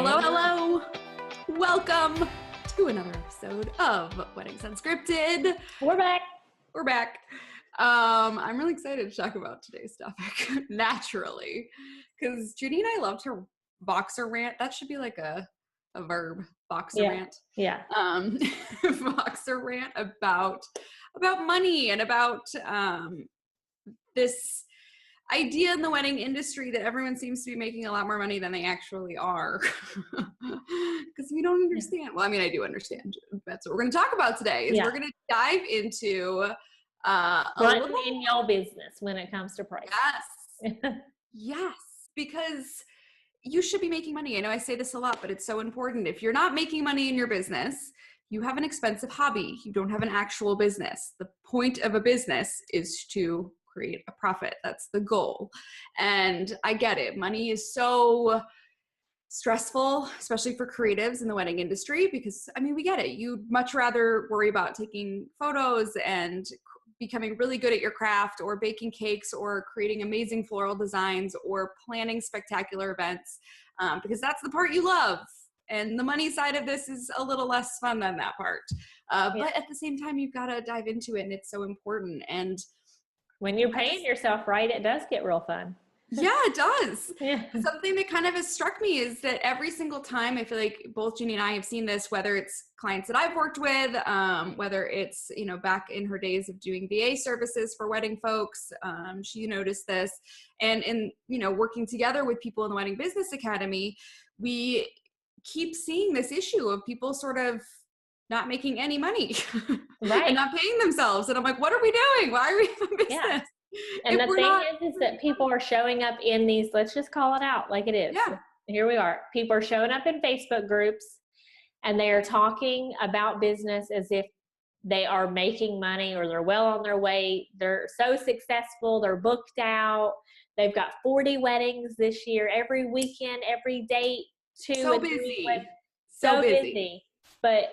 Hello, hello. Welcome to another episode of Weddings Unscripted. We're back. We're back. I'm really excited to talk about today's topic, naturally, because Ginny and I loved her boxer rant. That should be like a verb, boxer rant. Yeah. Boxer rant about money and about this idea in the wedding industry that everyone seems to be making a lot more money than they actually are. Because we don't understand. Well, I mean, I do understand. That's what we're going to talk about today. We're going to dive into running in your business when it comes to price. Yes. Yes, because you should be making money. I know I say this a lot, but it's so important. If you're not making money in your business, you have an expensive hobby. You don't have an actual business. The point of a business is to create a profit. That's the goal. And I get it. Money is so stressful, especially for creatives in the wedding industry, because I mean, we get it. You'd much rather worry about taking photos and becoming really good at your craft, or baking cakes, or creating amazing floral designs, or planning spectacular events, because that's the part you love. And the money side of this is a little less fun than that part. But at the same time, you've got to dive into it, and it's so important. And when you're paying yourself right, it does get real fun. Yeah, it does. Yeah. Something that kind of has struck me is that every single time, I feel like both Ginny and I have seen this, whether it's clients that I've worked with, whether it's, back in her days of doing VA services for wedding folks, she noticed this. And in, working together with people in the Wedding Business Academy, we keep seeing this issue of people sort of not making any money, right, and not paying themselves. And I'm like, what are we doing? Why are we in business? Yeah. And the thing is that people are showing up in these, let's just call it out like it is. Yeah. Here we are. People are showing up in Facebook groups, and they are talking about business as if they are making money, or they're well on their way. They're so successful. They're booked out. They've got 40 weddings this year, every weekend, every date, so busy. So busy. But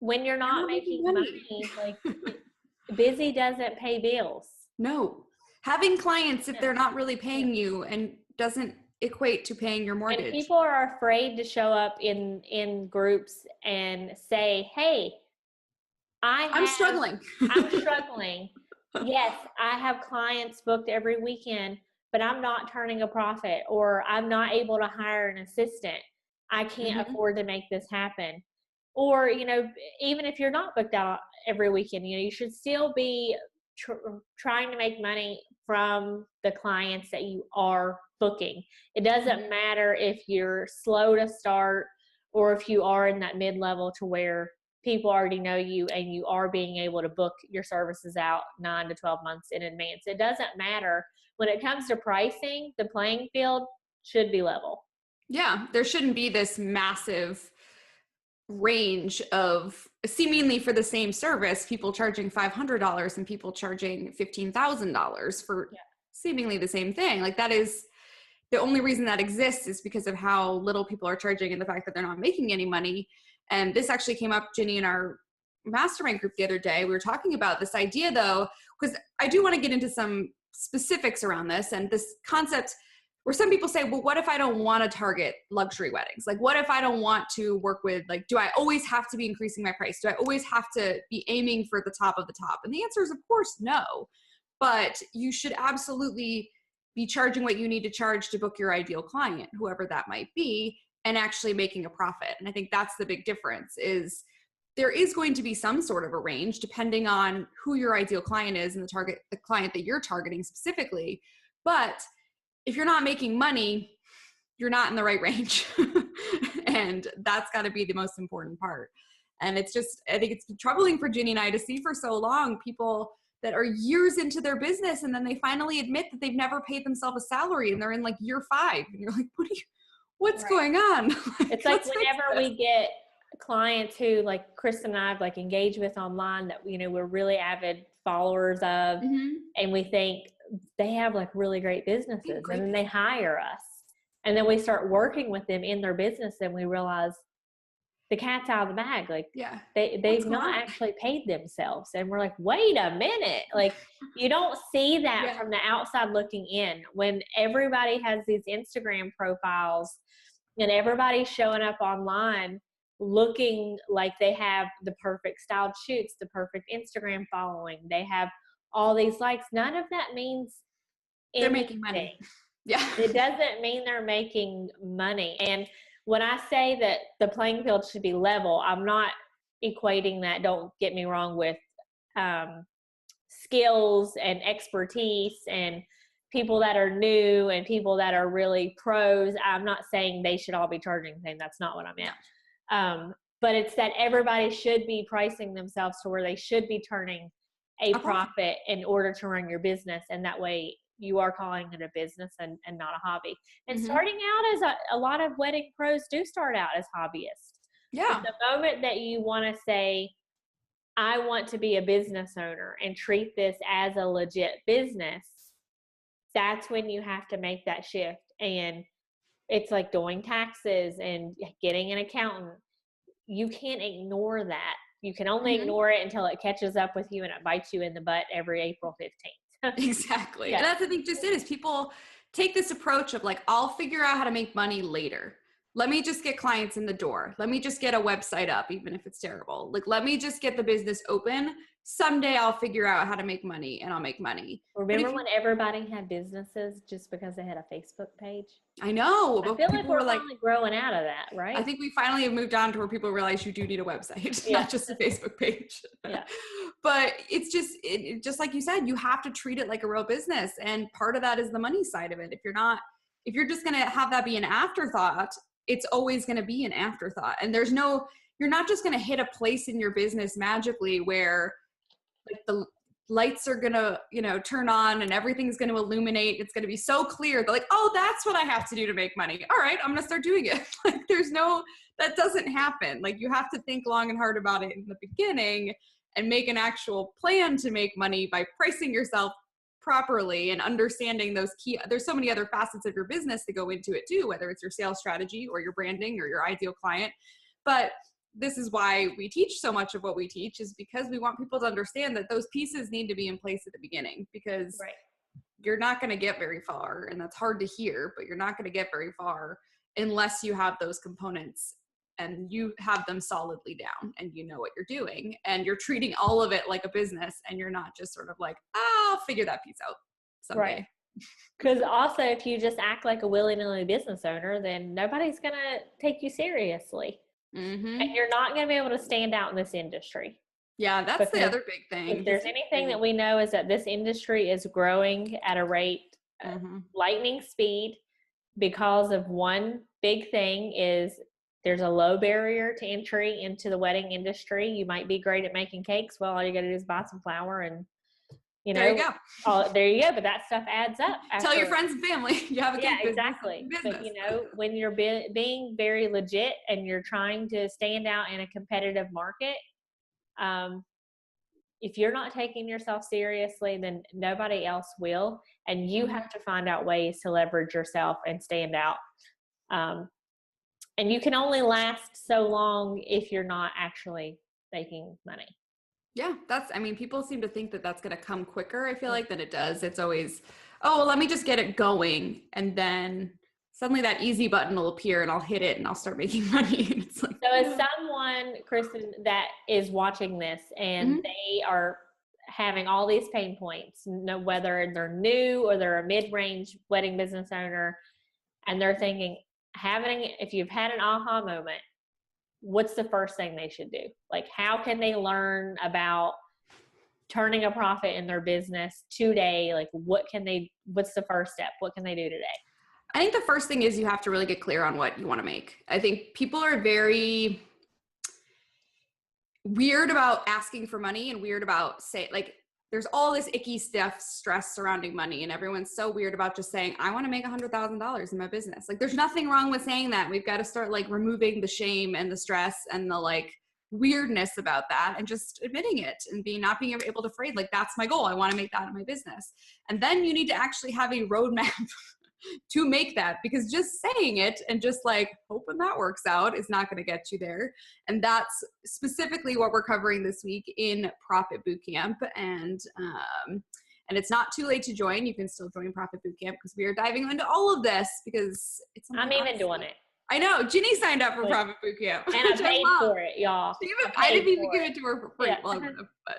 when you're not making money, like busy doesn't pay bills. No. Having clients, if they're not really paying you, and doesn't equate to paying your mortgage. And people are afraid to show up in groups and say, hey, I'm struggling. I'm struggling. Yes, I have clients booked every weekend, but I'm not turning a profit, or I'm not able to hire an assistant. I can't afford to make this happen. Or, even if you're not booked out every weekend, you should still be trying to make money from the clients that you are booking. It doesn't matter if you're slow to start, or if you are in that mid-level to where people already know you and you are being able to book your services out 9 to 12 months in advance. It doesn't matter. When it comes to pricing, the playing field should be level. Yeah, there shouldn't be this massive range of, seemingly for the same service, people charging $500 and people charging $15,000 for seemingly the same thing. Like, that is the only reason that exists is because of how little people are charging and the fact that they're not making any money. And this actually came up, Ginny, in our mastermind group the other day. We were talking about this idea, though, because I do want to get into some specifics around this and this concept where some people say, well, what if I don't want to target luxury weddings? Like, what if I don't want to work with, like, do I always have to be increasing my price? Do I always have to be aiming for the top of the top? And the answer is, of course, no. But you should absolutely be charging what you need to charge to book your ideal client, whoever that might be, and actually making a profit. And I think that's the big difference, is there is going to be some sort of a range depending on who your ideal client is and the client that you're targeting specifically. But if you're not making money, you're not in the right range. And that's got to be the most important part. And it's just, I think it's troubling for Ginny and I to see for so long people that are years into their business, and then they finally admit that they've never paid themselves a salary, and they're in like year 5. And you're like, what's going on? It's like whenever we get clients who, like Kristin and I have like engaged with online that, we're really avid followers of, and we think they have like really great businesses, and then they hire us, and then we start working with them in their business, and we realize the cat's out of the bag. Like, they've not actually paid themselves. And we're like, wait a minute. Like, you don't see that from the outside looking in. When everybody has these Instagram profiles And everybody's showing up online looking like they have the perfect styled shoots, the perfect Instagram following. They have all these likes. None of that means they're making money. Yeah. It doesn't mean they're making money. And when I say that the playing field should be level, I'm not equating that, don't get me wrong, with skills and expertise and people that are new and people that are really pros. I'm not saying they should all be charging the same. That's not what I meant. But it's that everybody should be pricing themselves to where they should be turning a profit in order to run your business. And that way you are calling it a business and not a hobby. And starting out as a lot of wedding pros do start out as hobbyists. Yeah. But the moment that you want to say, I want to be a business owner and treat this as a legit business, that's when you have to make that shift. And it's like doing taxes and getting an accountant. You can't ignore that. You can only ignore it until it catches up with you and it bites you in the butt every April 15th. Exactly. Yeah. And that's, I think, just it is people take this approach of like, I'll figure out how to make money later. Let me just get clients in the door. Let me just get a website up, even if it's terrible. Like, let me just get the business open. Someday I'll figure out how to make money and I'll make money. Remember when everybody had businesses just because they had a Facebook page? I know. I feel like we're finally growing out of that, right? I think we finally have moved on to where people realize you do need a website, not just a Facebook page. Yeah. But it's just like you said, you have to treat it like a real business. And part of that is the money side of it. If you're just going to have that be an afterthought, it's always going to be an afterthought. And you're not just going to hit a place in your business magically where like the lights are going to, turn on and everything's going to illuminate. It's going to be so clear. They're like, oh, that's what I have to do to make money. All right, I'm going to start doing it. Like that doesn't happen. Like you have to think long and hard about it in the beginning and make an actual plan to make money by pricing yourself properly and understanding there's so many other facets of your business that go into it too, whether it's your sales strategy or your branding or your ideal client. But this is why we teach so much of what we teach, is because we want people to understand that those pieces need to be in place at the beginning, because you're not going to get very far. And that's hard to hear, but you're not going to get very far unless you have those components and you have them solidly down and you know what you're doing and you're treating all of it like a business and you're not just sort of like, I'll figure that piece out someday. Right. Because also if you just act like a willy-nilly business owner, then nobody's going to take you seriously. And you're not going to be able to stand out in this industry. Yeah, that's the other big thing. If there's anything that we know is that this industry is growing at a rate lightning speed because of one big thing is there's a low barrier to entry into the wedding industry. You might be great at making cakes. Well, all you got to do is buy some flour and, there you go. There you go. But that stuff adds up. Tell your friends and family you have a cake business. Exactly. But when you're being very legit and you're trying to stand out in a competitive market, if you're not taking yourself seriously, then nobody else will. And you have to find out ways to leverage yourself and stand out. And you can only last so long if you're not actually making money. Yeah, people seem to think that that's going to come quicker, I feel like, than it does. It's always, oh, well, let me just get it going. And then suddenly that easy button will appear and I'll hit it and I'll start making money. It's like, so as someone, Kristin, that is watching this and they are having all these pain points, whether they're new or they're a mid-range wedding business owner, and they're thinking, if you've had an aha moment, what's the first thing they should do? Like, how can they learn about turning a profit in their business today? Like, what's the first step? What can they do today? I think the first thing is you have to really get clear on what you want to make. I think people are very weird about asking for money and weird about there's all this icky stress surrounding money, and everyone's so weird about just saying, I want to make $100,000 in my business. Like, there's nothing wrong with saying that. We've got to start removing the shame and the stress and the weirdness about that and just admitting it and not being able to afraid. That's my goal. I want to make that in my business. And then you need to actually have a roadmap to make that, because just saying it and just hoping that works out is not going to get you there. And that's specifically what we're covering this week in Profit Bootcamp. And it's not too late to join. You can still join Profit Bootcamp because we are diving into all of this, because I'm even doing it. I know. Ginny signed up for Profit Bootcamp. And I paid for it, y'all. I didn't even give it to her for free. Yeah. Well, I would have, but.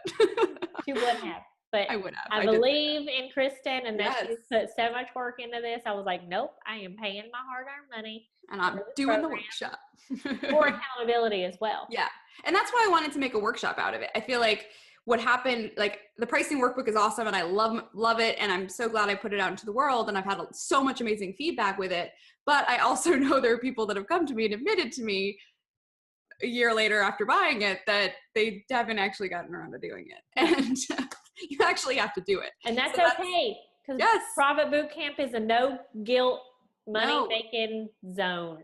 She would have. But I would have. I believe in Kristin and that she's put so much work into this. I was like, nope, I am paying my hard-earned money. And I'm doing the workshop. For accountability as well. Yeah. And that's why I wanted to make a workshop out of it. I feel like what happened, like the pricing workbook is awesome and I love it. And I'm so glad I put it out into the world and I've had so much amazing feedback with it. But I also know there are people that have come to me and admitted to me a year later after buying it that they haven't actually gotten around to doing it. And you actually have to do it. And that's okay. Because Profit Bootcamp is a no guilt money making zone.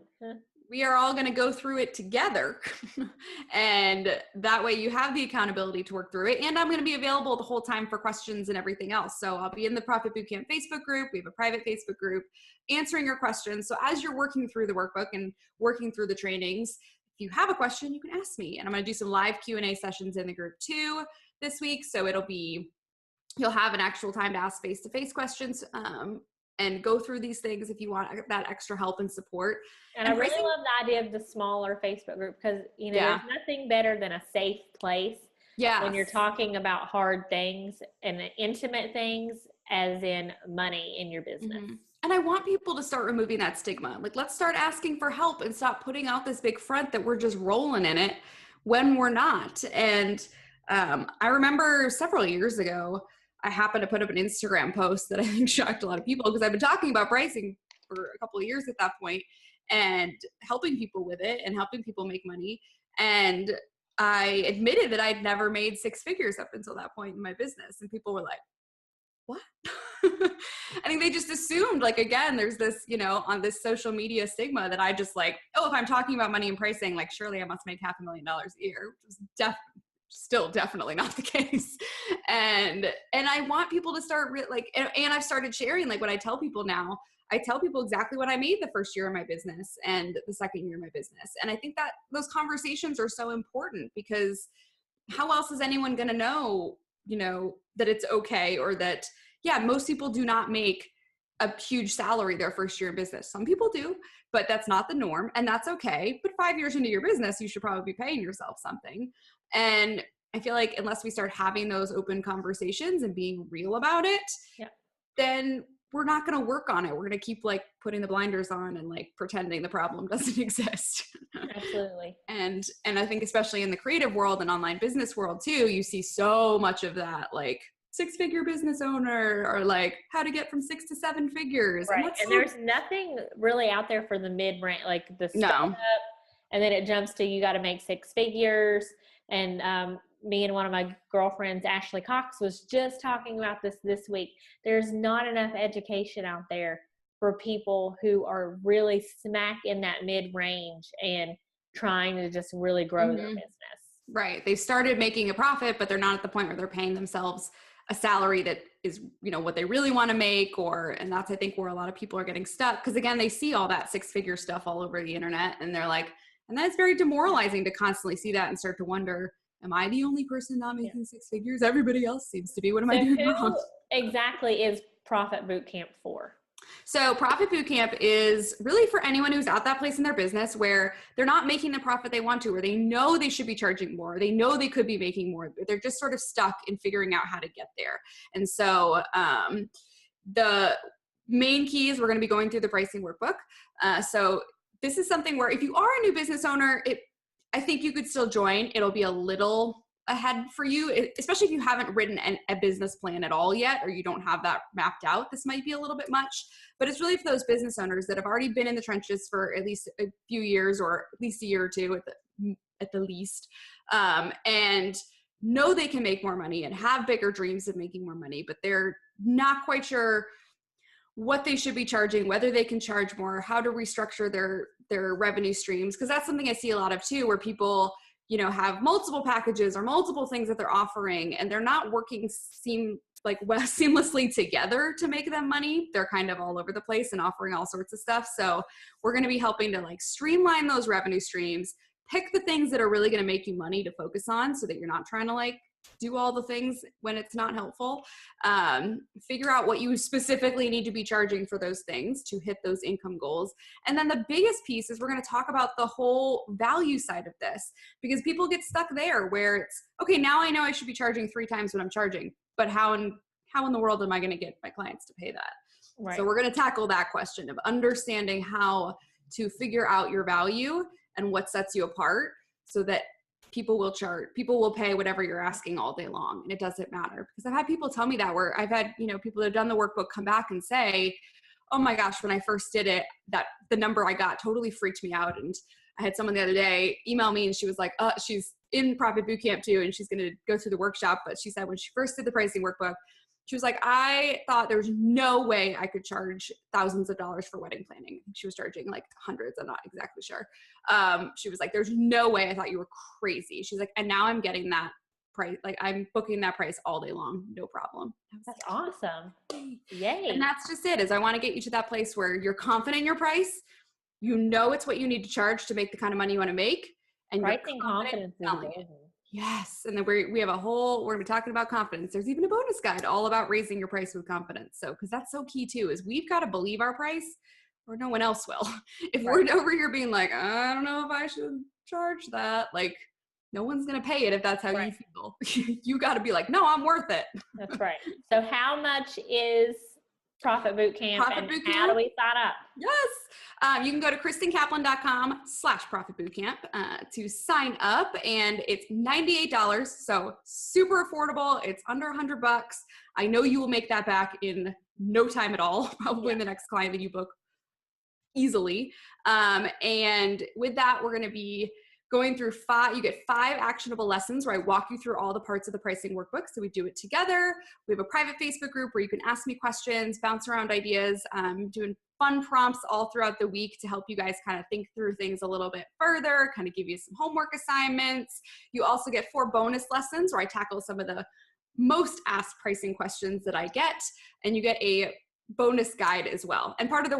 We are all going to go through it together. And that way you have the accountability to work through it. And I'm going to be available the whole time for questions and everything else. So I'll be in the Profit Bootcamp Facebook group. We have a private Facebook group answering your questions. So as you're working through the workbook and working through the trainings, if you have a question, you can ask me. And I'm going to do some live Q&A sessions in the group too this week. So you'll have an actual time to ask face-to-face questions and go through these things if you want that extra help and support. And I really love the idea of the smaller Facebook group because, there's nothing better than a safe place when you're talking about hard things and intimate things as in money in your business. Mm-hmm. And I want people to start removing that stigma. Like, let's start asking for help and stop putting out this big front that we're just rolling in it when we're not. And I remember several years ago, I happened to put up an Instagram post that I think shocked a lot of people because I've been talking about pricing for a couple of years at that point and helping people with it and helping people make money. And I admitted that I'd never made six figures up until that point in my business. And people were like, what? I think they just assumed, like, again, there's this, on this social media stigma that I just like, if I'm talking about money and pricing, like, surely I must make $500,000 a year, which is still definitely not the case. And I want people to start and I've started sharing, like, what I tell people now. I tell people exactly what I made the first year of my business and the second year of my business. And I think that those conversations are so important because how else is anyone going to know, that it's okay, or that, most people do not make a huge salary their first year in business. Some people do, but that's not the norm, and that's okay. But 5 years into your business, you should probably be paying yourself something. And I feel like unless we start having those open conversations and being real about it, then we're not going to work on it. We're going to keep putting the blinders on and pretending the problem doesn't exist. Absolutely. And I think especially in the creative world and online business world too, you see so much of that, six-figure business owner, or how to get from 6 to 7 figures. Right. And there's nothing really out there for the mid-range, the startup, and then it jumps to you got to make 6 figures. And me and one of my girlfriends, Ashley Cox, was just talking about this week. There's not enough education out there for people who are really smack in that mid-range and trying to just really grow their business. Right. They started making a profit, but they're not at the point where they're paying themselves a salary that is, what they really want to make, and that's, I think, where a lot of people are getting stuck. Because again, they see all that 6-figure stuff all over the internet and they're like, and that's very demoralizing to constantly see that and start to wonder, am I the only person not making 6 figures? Everybody else seems to be. What am I doing wrong? Exactly is Profit Bootcamp for? So Profit Bootcamp is really for anyone who's at that place in their business where they're not making the profit they want to, or they know they should be charging more. They know they could be making more. They're just sort of stuck in figuring out how to get there. And so the main key is we're going to be going through the pricing workbook. So this is something where if you are a new business owner, I think you could still join. It'll be a little ahead for you, especially if you haven't written a business plan at all yet, or you don't have that mapped out. This might be a little bit much, but it's really for those business owners that have already been in the trenches for at least a few years, or at least a year or two at the least, and know they can make more money and have bigger dreams of making more money, but they're not quite sure what they should be charging, whether they can charge more, how to restructure their revenue streams. Because that's something I see a lot of too, where people have multiple packages or multiple things that they're offering, and they're not working seamlessly together to make them money. They're kind of all over the place and offering all sorts of stuff. So we're going to be helping to streamline those revenue streams, pick the things that are really going to make you money to focus on, so that you're not trying to do all the things when it's not helpful. Figure out what you specifically need to be charging for those things to hit those income goals. And then the biggest piece is we're going to talk about the whole value side of this, because people get stuck there where it's, okay, now I know I should be charging 3 times what I'm charging, but how in the world am I going to get my clients to pay that? Right. So we're going to tackle that question of understanding how to figure out your value and what sets you apart, so that people will pay whatever you're asking all day long. And it doesn't matter, because I've had people tell me that, where I've had, people that have done the workbook come back and say, oh my gosh, when I first did it, that the number I got totally freaked me out. And I had someone the other day email me, and she was like, she's in Profit Bootcamp too, and she's going to go through the workshop. But she said when she first did the pricing workbook, she was like, I thought there was no way I could charge thousands of dollars for wedding planning. She was charging like hundreds. I'm not exactly sure. She was like, there's no way. I thought you were crazy. She's like, and now I'm getting that price. Like, I'm booking that price all day long. No problem. That's awesome. Yay. And that's just it, is I want to get you to that place where you're confident in your price. It's what you need to charge to make the kind of money you want to make. And pricing confidence is golden. Yes. And then we have we're going to be talking about confidence. There's even a bonus guide all about raising your price with confidence. So, because that's so key too, is we've got to believe our price or no one else will. If we're over here being like, I don't know if I should charge that, like, no one's going to pay it if that's how you feel. You got to be like, no, I'm worth it. That's right. So how much is Profit Bootcamp, how do we sign up? Yes. You can go to KristinKaplan.com/ProfitBootcamp to sign up, and it's $98. So super affordable. It's under $100. I know you will make that back in no time at all, probably in the next client that you book easily. And with that, we're going to be going through you get 5 actionable lessons where I walk you through all the parts of the pricing workbook. So we do it together. We have a private Facebook group where you can ask me questions, bounce around ideas, doing fun prompts all throughout the week to help you guys kind of think through things a little bit further, kind of give you some homework assignments. You also get 4 bonus lessons where I tackle some of the most asked pricing questions that I get, and you get a bonus guide as well. And part of the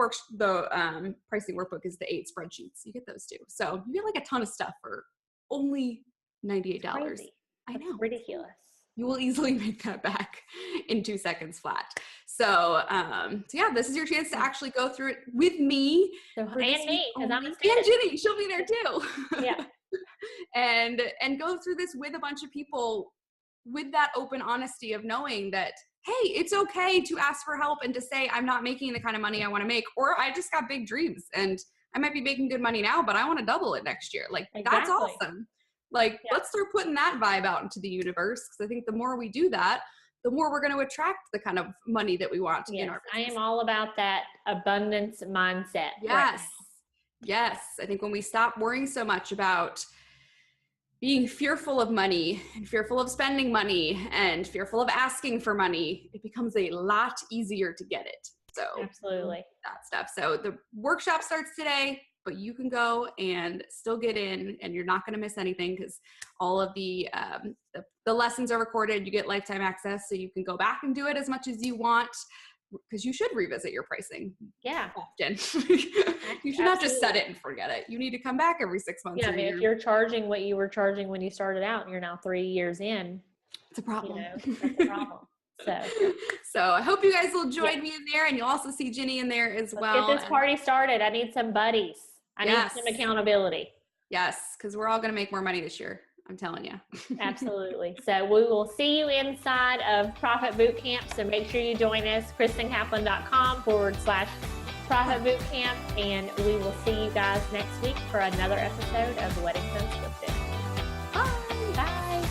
pricing workbook is the 8 spreadsheets. You get those too. So you get like a ton of stuff for only $98. I know. That's ridiculous. You will easily make that back in 2 seconds flat. So yeah, this is your chance to actually go through it with me. And me, because I'm a student. And Ginny, she'll be there too. Yeah. and go through this with a bunch of people with that open honesty of knowing that, hey, it's okay to ask for help and to say, I'm not making the kind of money I want to make, or I just got big dreams and I might be making good money now, but I want to double it next year. Like, That's awesome. Like, let's start putting that vibe out into the universe. Because I think the more we do that, the more we're going to attract the kind of money that we want in our business. I am all about that abundance mindset. Yes. Yes. I think when we stop worrying so much about being fearful of money and fearful of spending money and fearful of asking for money, it becomes a lot easier to get it. So absolutely, that stuff. So the workshop starts today, but you can go and still get in, and you're not going to miss anything, because all of the lessons are recorded. You get lifetime access, so you can go back and do it as much as you want, because you should revisit your pricing. Yeah. Often. You should not just set it and forget it. You need to come back every 6 months. Yeah, I mean, if you're charging what you were charging when you started out and you're now 3 years in, it's a problem. That's a problem. So I hope you guys will join me in there, and you'll also see Ginny in there as well. Get this party started. I need some buddies. I need some accountability. Yes, because we're all going to make more money this year. I'm telling you. Absolutely. So we will see you inside of Profit Bootcamp. So make sure you join us, KristinKaplan.com/Profit Bootcamp. And we will see you guys next week for another episode of Weddings Unscripted. Bye. Bye.